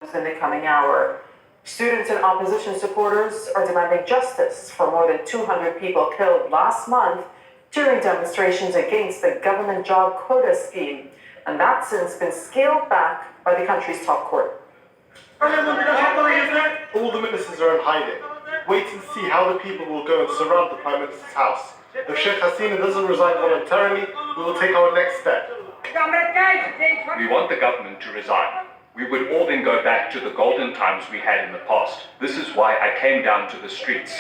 in the coming hour. Students and opposition supporters are demanding justice for more than 200 people killed last month during demonstrations against the government job quota scheme, and that's since been scaled back by the country's top court. All the ministers are in hiding. Wait and see how the people will go and surround the Prime Minister's house. If Sheikh Hasina doesn't resign voluntarily, we will take our next step. We want the government to resign. We would all then go back to the golden times we had in the past. This is why I came down to the streets.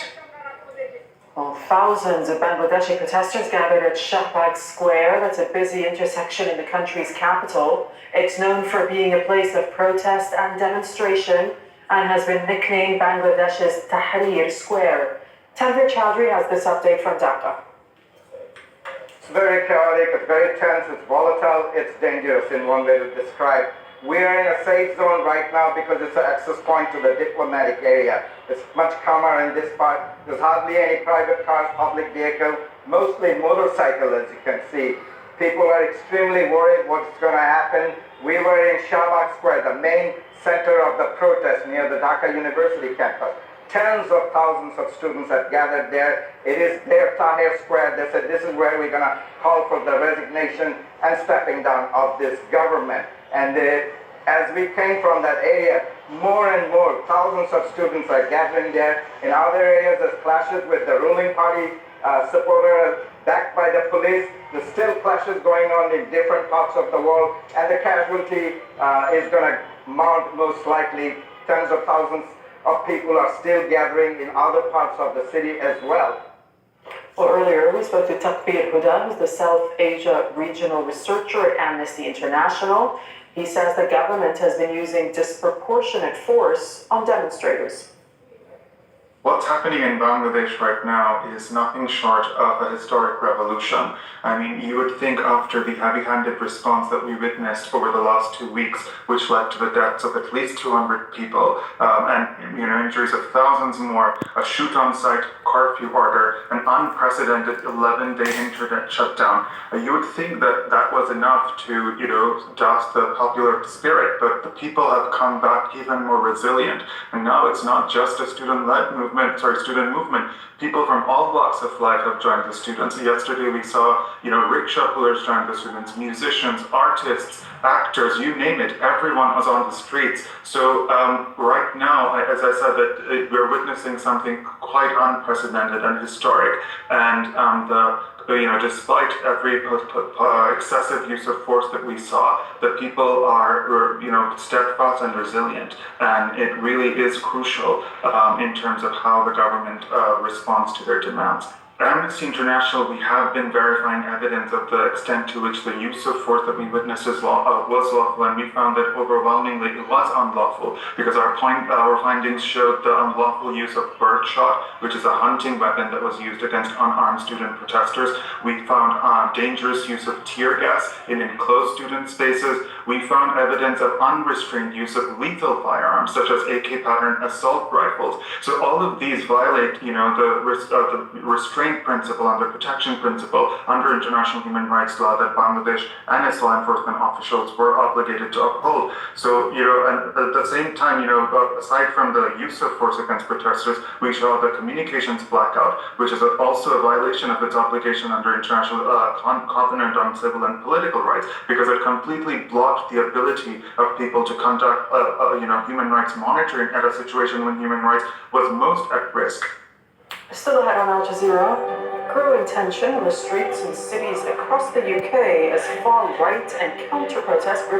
Well, thousands of Bangladeshi protesters gathered at Shahbag Square. That's a busy intersection in the country's capital. It's known for being a place of protest and demonstration and has been nicknamed Bangladesh's Tahrir Square. Tanvir Chowdhury has this update from Dhaka. It's very chaotic, it's very tense, it's volatile, it's dangerous in one way to describe. We are in a safe zone right now because it's an access point to the diplomatic area. It's much calmer in this part. There's hardly any private cars, public vehicle, mostly motorcycle, as you can see. People are extremely worried what's going to happen. We were in Shahbag Square, the main center of the protest near the Dhaka University campus. Tens of thousands of students have gathered there. It is their Tahrir Square. They said this is where we're going to call for the resignation and stepping down of this government. And as we came from that area, more and more thousands of students are gathering there. In other areas, there's clashes with the ruling party supporters backed by the police. There's still clashes going on in different parts of the world, and the casualty is going to mount most likely. Tens of thousands of people are still gathering in other parts of the city as well. Well, earlier we spoke to Takbir Huda, who's the South Asia regional researcher at Amnesty International. He says the government has been using disproportionate force on demonstrators. What's happening in Bangladesh right now is nothing short of a historic revolution. I mean, you would think after the heavy-handed response that we witnessed over the last 2 weeks, which led to the deaths of at least 200 people and injuries of thousands more, a shoot-on-site curfew order, an unprecedented 11-day internet shutdown, you would think that that was enough to, dust the popular spirit. But the people have come back even more resilient, and now it's not just a student-led movement. People from all walks of life have joined the students. Yesterday we saw, rickshaw pullers join the students, musicians, artists, actors, you name it. Everyone was on the streets. So right now, as I said, that we're witnessing something quite unprecedented and historic. And despite every excessive use of force that we saw, the people are, steadfast and resilient, and it really is crucial in terms of how the government responds to their demands. At Amnesty International, we have been verifying evidence of the extent to which the use of force that we witnessed was lawful, and we found that overwhelmingly it was unlawful, because our findings showed the unlawful use of birdshot, which is a hunting weapon that was used against unarmed student protesters. We found dangerous use of tear gas in enclosed student spaces. We found evidence of unrestrained use of lethal firearms, such as AK pattern assault rifles. So all of these violate, the restraint principle and the protection principle under international human rights law that Bangladesh and its law enforcement officials were obligated to uphold. So, and at the same time, aside from the use of force against protesters, we saw the communications blackout, which is also a violation of its obligation under international covenant on civil and political rights, because it completely blocked the ability of people to conduct, human rights monitoring at a situation when human rights was most at risk. Still ahead on Al Jazeera, growing tension on the streets in cities across the UK as far-right and counter-protest groups